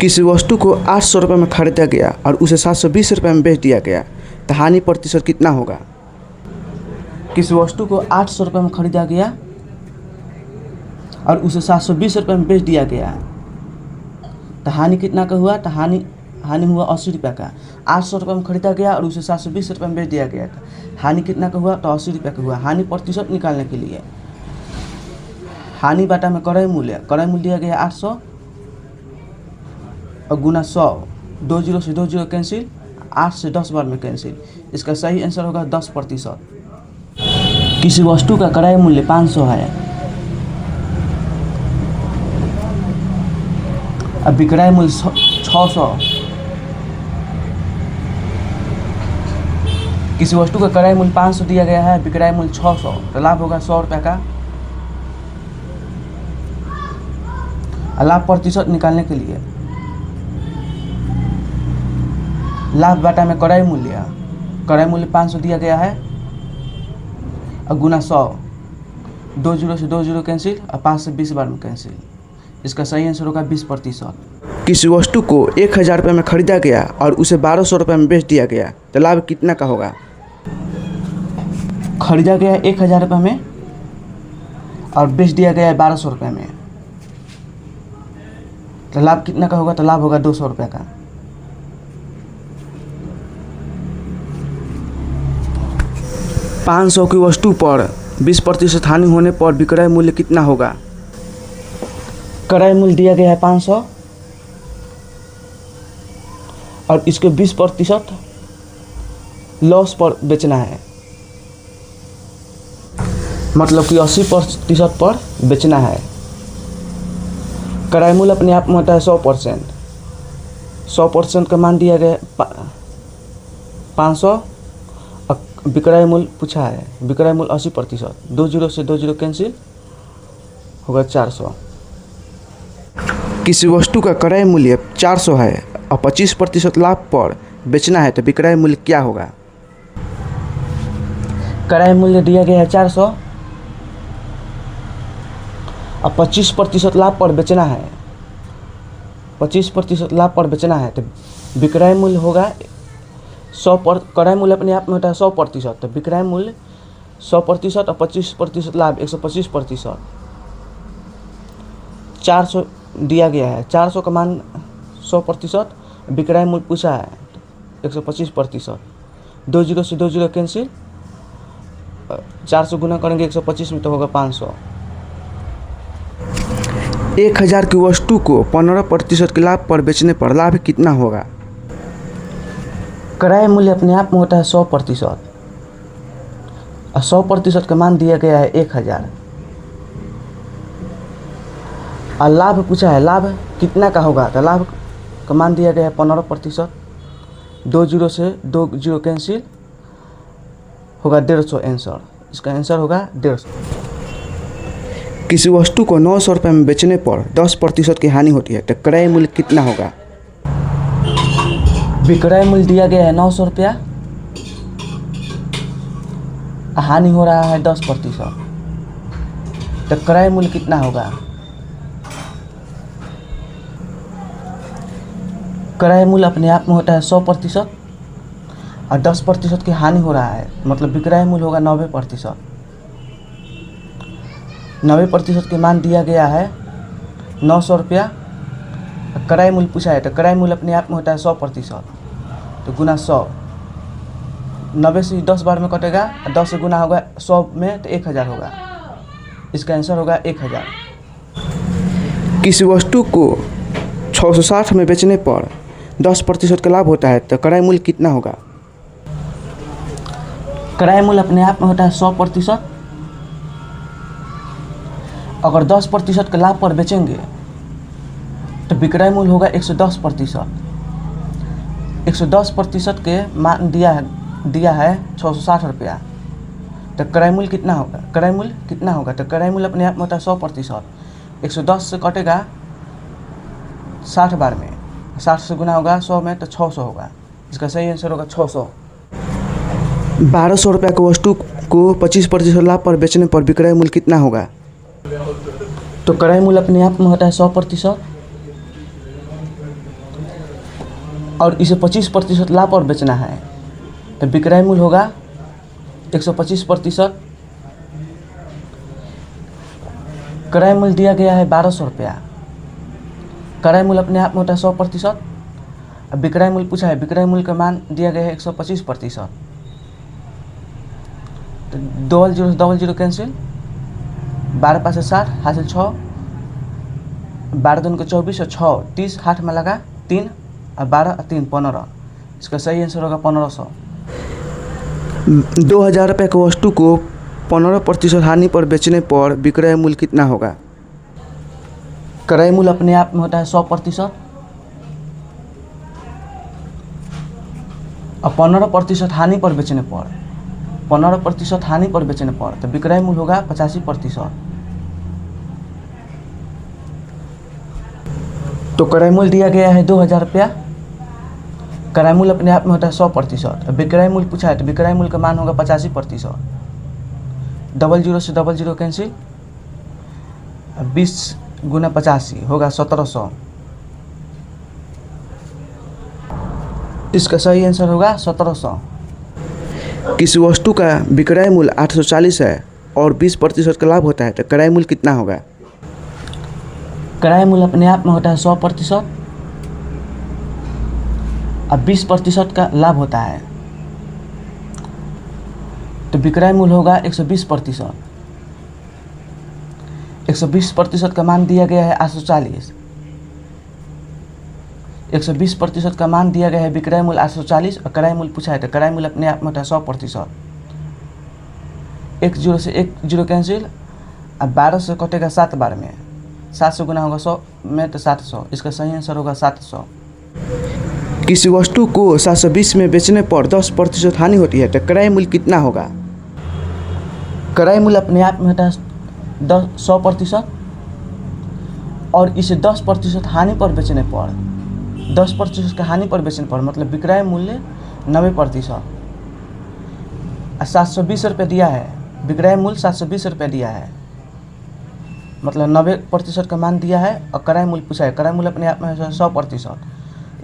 किसी वस्तु को 800 रुपये में खरीदा गया और उसे 720 रुपये में बेच दिया गया तो हानि प्रतिशत कितना होगा। किसी वस्तु को 800 रुपये में खरीदा गया और उसे 720 रुपये में बेच दिया गया तो हानि कितना का हुआ। तो हानि हुआ 80 रुपये का। 800 रुपये में खरीदा गया और उसे 720 रुपये में बेच दिया गया था। हानि कितना का हुआ। तो 80 रुपये का हुआ। हानि प्रतिशत निकालने के लिए हानि बाटा में क्रय मूल्य दिया गया 800 और गुना 100। 2 जीरो से 2 जीरो कैंसिल, 8 से 10 बार में कैंसिल। इसका सही आंसर होगा 10%। किसी वस्तु का क्रय मूल्य 500 है, अब विक्रय मूल्य 600। किसी वस्तु का क्रय मूल्य 500 दिया गया है, विक्रय मूल्य 600, तो लाभ होगा 100 रुपये का। लाभ प्रतिशत निकालने के लिए लाभ बाटा में क्रय मूल्य 500 दिया गया है और गुना 100। 2 जीरो से 2 जीरो कैंसिल और 5 से 20 बार में कैंसिल। इसका सही आंसर होगा 20%। किसी वस्तु को 1000 रुपये में खरीदा गया और उसे 1200 रुपये में बेच दिया गया तो लाभ कितना का होगा। खरीदा गया 1000 रुपये में और बेच दिया गया 1200 रुपये में तो लाभ कितना का होगा। तो लाभ होगा 200 रुपये का। ₹500 की वस्तु पर 20% हानि होने पर विक्रय मूल्य कितना होगा। क्रय मूल्य दिया गया है 500 और इसको 20% लॉस पर बेचना है, मतलब कि 80% पर बेचना है। क्रय मूल्य अपने आप में होता है 100%। 100% का मान दिया गया 500 और विक्रय मूल्य पूछा है, विक्रय मूल्य 80%। 2 जीरो से 2 जीरो कैंसिल होगा 400। किसी वस्तु का क्रय मूल्य 400 है और 25% लाभ पर बेचना है तो विक्रय मूल्य क्या होगा। क्रय मूल्य दिया गया है 400 और 25% लाभ पर बेचना है। 25% लाभ पर बेचना है तो विक्रय मूल्य होगा 100 पर। क्रय मूल्य अपने आप में होता है 100%, तो विक्रय मूल्य 100% और 25% लाभ 125%। 400 दिया गया है, 400 का मान 100%, विक्रय मूल्य पूछा है 125%। 2 जीरो से 2 जीरो कैंसिल, 400 गुना करेंगे 125 में तो होगा 500। 1000 की वस्तु को 15% के लाभ पर बेचने पर लाभ कितना होगा। क्रय मूल्य अपने आप में होता है 100% और 100% का मान दिया गया है 1000 और लाभ पूछा है, लाभ कितना का होगा। तो लाभ का मान दिया गया है 15%। 2 जीरो से 2 जीरो कैंसिल होगा 150 आंसर। इसका आंसर होगा 150। किसी वस्तु को 900 रुपये में बेचने पर 10% की हानि होती है तो क्रय मूल्य कितना होगा। विक्रय मूल्य दिया गया है 900 रुपया, हानि हो रहा है 10%, तो क्रय मूल्य कितना होगा। क्रय मूल्य अपने आप में होता है 100% और 10% की हानि हो रहा है, मतलब विक्रय मूल्य होगा 90%। 90% के मान दिया गया है 900 रुपया, क्रय मूल्य पूछा है तो क्रय मूल्य अपने आप में होता है 100%, तो गुना 100। 90 से 10 बार में कटेगा, 10 से गुना होगा 100 में तो 1000 होगा। इसका आंसर होगा 1000। किसी वस्तु को 660 में बेचने पर 10% का लाभ होता है तो क्रय मूल्य कितना होगा। क्रय मूल्य अपने आप में होता है 100%। अगर 10% के लाभ पर बेचेंगे तो विक्रय मूल्य होगा 110%। 110% के मान दिया है 660 रुपया, तो क्रय मूल्य कितना होगा। तो क्रय मूल्य अपने आप में होता है 100%। 110 से कटेगा 60 बार में, 60 से गुना होगा 100 में तो 600 होगा। इसका सही आंसर होगा 600। 1200 रुपये की वस्तु को 25% लाभ पर बेचने पर विक्रय मूल्य कितना होगा। तो क्रय मूल्य अपने आप में होता है 100%। और इसे 25% लाभ पर बेचना है तो विक्रय मूल्य होगा 125%। क्रय मूल्य दिया गया है 1200 रुपया। क्रय मूल्य अपने आप में होता है 100%। अब विक्रय मूल्य पूछा है, विक्रय मूल्य का मान दिया गया है 125%। तो डबल जीरो कैंसिल, 12 5 60 हासिल 6, 12 दूनी को 24 और 6 30 हाथ में लगा 3 और 12 और 3 15। इसका सही आंसर होगा 1500। 2000 रुपये की वस्तु को 15% हानि पर बेचने पर विक्रय मूल्य कितना होगा? क्रय मूल्य अपने आप में होता है 100% और 15% हानि पर बेचने पर 15% हानि पर बेचने पर तो विक्रय मूल्य होगा 85%। तो क्रय मूल्य दिया गया है 2000 रुपया। क्रय मूल्य अपने आप में होता है 100%। विक्रय मूल्य पूछा है तो विक्रय मूल्य का मान होगा 85%। डबल जीरो से डबल जीरो कैंसिल, 20 गुना 85 होगा 1700। इसका सही आंसर होगा 1700। किसी वस्तु का विक्रय मूल्य 840 है और 20% का लाभ होता है तो क्रय मूल्य कितना होगा? क्रय मूल्य अपने आप में होता है 100% और 20% का लाभ होता है तो विक्रय मूल्य होगा 120%। 120% का मान दिया गया है 840। 120% का मान दिया गया है विक्रय मूल्य 840 और क्रय मूल्य पूछा है तो क्रय मूल्य अपने आप में होता है 100%। 1 जीरो से 1 जीरो कैंसिल, अब 12 से कटेगा 7 बार में, 7 से गुना होगा 100 में तो 700। इसका सही आंसर होगा 700। किसी वस्तु को 720 में बेचने पर 10% हानि होती है तो क्रय मूल्य कितना होगा? क्रय मूल्य अपने आप में होता है 100% और इसे 10% हानि पर बेचने पर 10% का हानि पर बेचने पर मतलब विक्रय मूल्य 90%। 720 रुपये दिया है, विक्रय मूल्य 720 रुपये दिया है मतलब 90% का मान दिया है और क्रय मूल्य पूछा है। क्रय मूल्य अपने आप में 100%।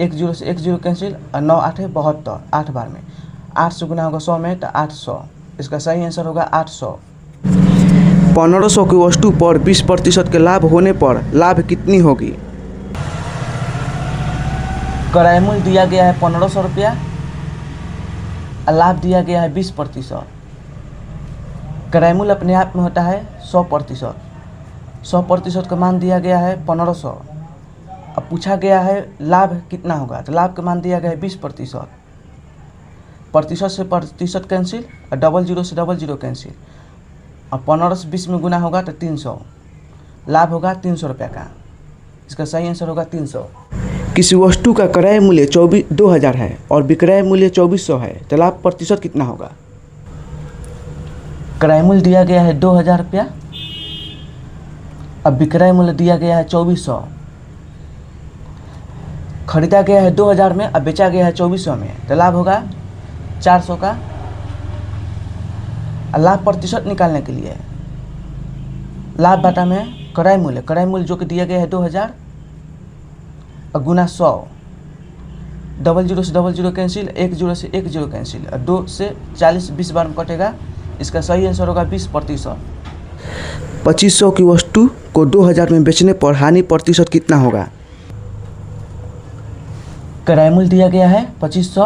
1 जीरो से 1 जीरो कैंसिल और 9 8 72, 8 बार में 8 से गुना होगा 100 में तो 800। इसका सही आंसर होगा 800। 1500 की वस्तु पर 20% के लाभ होने पर लाभ कितनी होगी? क्रय मूल्य दिया गया है 1500 रुपया और लाभ दिया गया है 20%। क्रय मूल्य अपने आप में होता है 100%। 100% का मान दिया गया है 1500। अब पूछा गया है लाभ कितना होगा तो लाभ का मान दिया गया है 20%। प्रतिशत से प्रतिशत कैंसिल और डबल जीरो से डबल जीरो कैंसिल और 15 से 20 में गुना होगा तो 300। लाभ होगा 300 रुपये का। इसका सही आंसर होगा 300। किसी वस्तु का क्रय मूल्य 2000 है और विक्रय मूल्य 2400 है तो लाभ प्रतिशत कितना होगा? क्रय मूल्य दिया गया है 2000 रुपया, अब विक्रय मूल्य दिया गया है 2400। खरीदा गया है 2000 में, अब बेचा गया है 2400 में तो लाभ होगा 400 का। लाभ प्रतिशत निकालने के लिए लाभ बाटा में क्रय मूल्य जो कि दिया गया है 2000 और गुना 100। डबल जीरो से डबल जीरो कैंसिल, 1 जीरो से 1 जीरो कैंसिल और 2 से 40 20 बार में कटेगा। इसका सही आंसर होगा 20%। 2500 की वस्तु को 2000 में बेचने पर हानि प्रतिशत कितना होगा? क्रय मूल्य दिया गया है 2500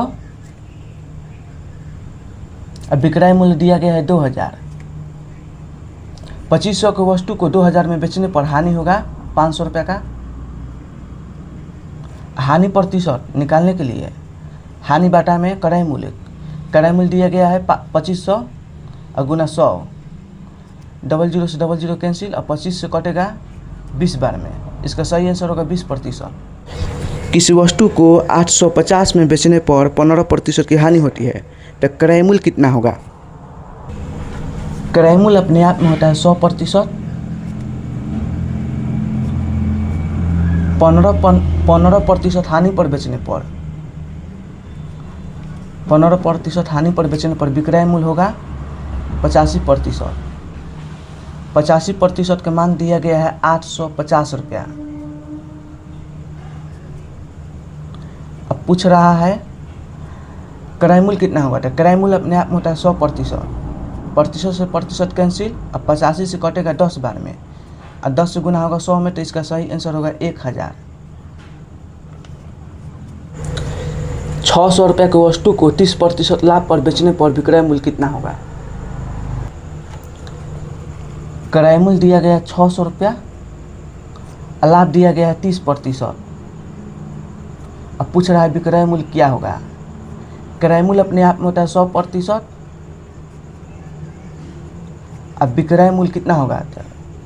और विक्रय मूल्य दिया गया है 2000। 2500 की वस्तु को 2000 में बेचने पर हानि होगा 500 रुपये का। हानि प्रतिशत निकालने के लिए हानि बाटा में क्रय मूल्य दिया गया है 2500 और गुना 100। डबल जीरो से डबल जीरो कैंसिल और 25 से कटेगा 20 बार में। इसका सही आंसर होगा 20%। किसी वस्तु को 850 में बेचने पर 15% की हानि होती है तो क्रय मूल्य कितना होगा? क्रय मूल्य अपने आप में होता है 100%। 15% हानि पर बेचने पर 15% हानि पर बेचने पर विक्रय मूल्य होगा 85%। 85% का मान दिया गया है 850 रुपया। अब पूछ रहा है क्रय मूल्य कितना होगा। तो क्रय मूल्य अपने आप में होता है 100%। प्रतिशत से प्रतिशत कैंसिल, अब 85 से कटेगा 10 बार में, और 10 से गुना होगा 100 में, तो इसका सही आंसर होगा 1000। 600 रुपये की वस्तु को 30% लाभ पर बेचने पर विक्रय मूल्य कितना होगा। क्रय मूल्य दिया गया 600 रुपया, लाभ दिया गया है 30%। अब पूछ रहा है विक्रय मूल्य क्या होगा। क्रय मूल्य अपने आप में होता है 100%, अब विक्रय मूल्य कितना होगा।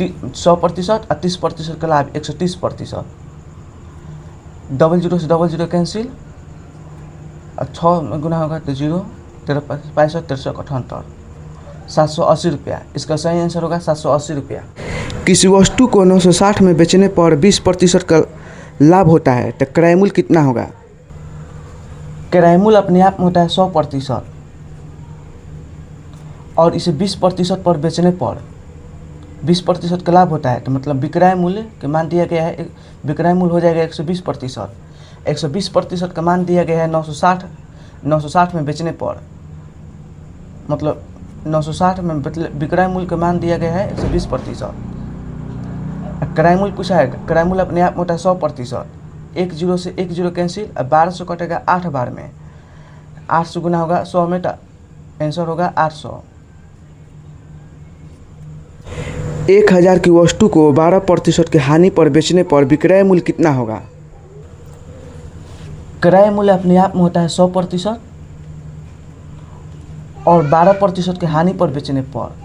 100% और 30% का लाभ 130%। 00 से 00 कैंसिल, और 6 में गुना होगा तो 0, 13 65 63 78, 780 रुपया। इसका सही आंसर होगा 780 रुपया। किसी वस्तु को 960 में बेचने पर 20% का लाभ होता है, तो क्रय मूल्य कितना होगा। क्रय मूल्य अपने आप में होता है 100%, और इसे 20% पर बेचने पर 20% का लाभ होता है, तो मतलब विक्रय मूल्य के मान दिया गया है, विक्रय मूल्य हो जाएगा 120%। 120% का मान दिया गया है 960 में बेचने पर, मतलब 960 में विक्रय मूल्य का मान दिया गया है 120%। क्रय मूल्य पूछा है, क्रय मूल्य अपने आप में होता है 100%। 10 से 10 कैंसिल, अब 12 से कटेगा 8 बार में, 8 से गुना होगा 100 में, तो आंसर होगा 800। 1000 की वस्तु को 12% की हानि पर बेचने पर विक्रय मूल्य कितना होगा। क्रय मूल्य अपने आप में होता है 100%, और 12% की हानि पर बेचने पर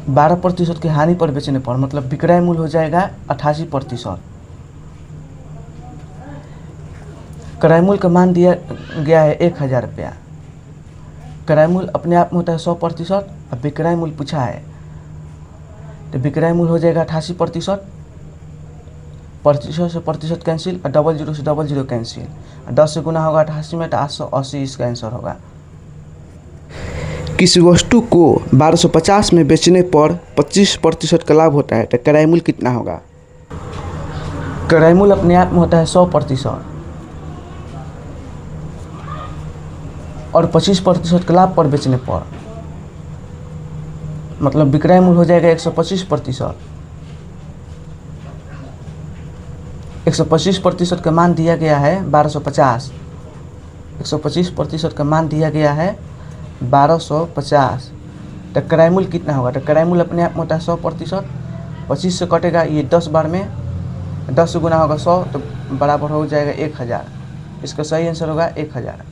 12% की हानि पर बेचने पर मतलब विक्रय मूल्य हो जाएगा 88%। क्रय मूल्य का मान दिया गया है 1000 रुपया। क्रय मूल्य अपने आप में होता है 100%, अब विक्रय मूल्य पूछा है, तो विक्रय मूल्य हो जाएगा 88%। प्रतिशत से प्रतिशत कैंसिल, और 00 से 00 कैंसिल, 10 से गुना होगा 88 में, तो 880 इसका आंसर होगा। किसी वस्तु को 1250 में बेचने पर 25% का लाभ होता है, तो क्रय मूल्य कितना होगा। क्रय मूल्य अपने आप में होता है 100%, और 25% का लाभ पर बेचने पर मतलब विक्रय मूल्य हो जाएगा 125%। 125% का मान दिया गया है 1250। 125% का मान दिया गया है 1250, तो क्रय मूल्य कितना होगा। तो क्रय मूल्य अपने आप में होता है 100%। 25 से कटेगा ये 10 बार में, 10 से गुना होगा 100, तो बराबर हो जाएगा 1000। इसका सही आंसर होगा 1000।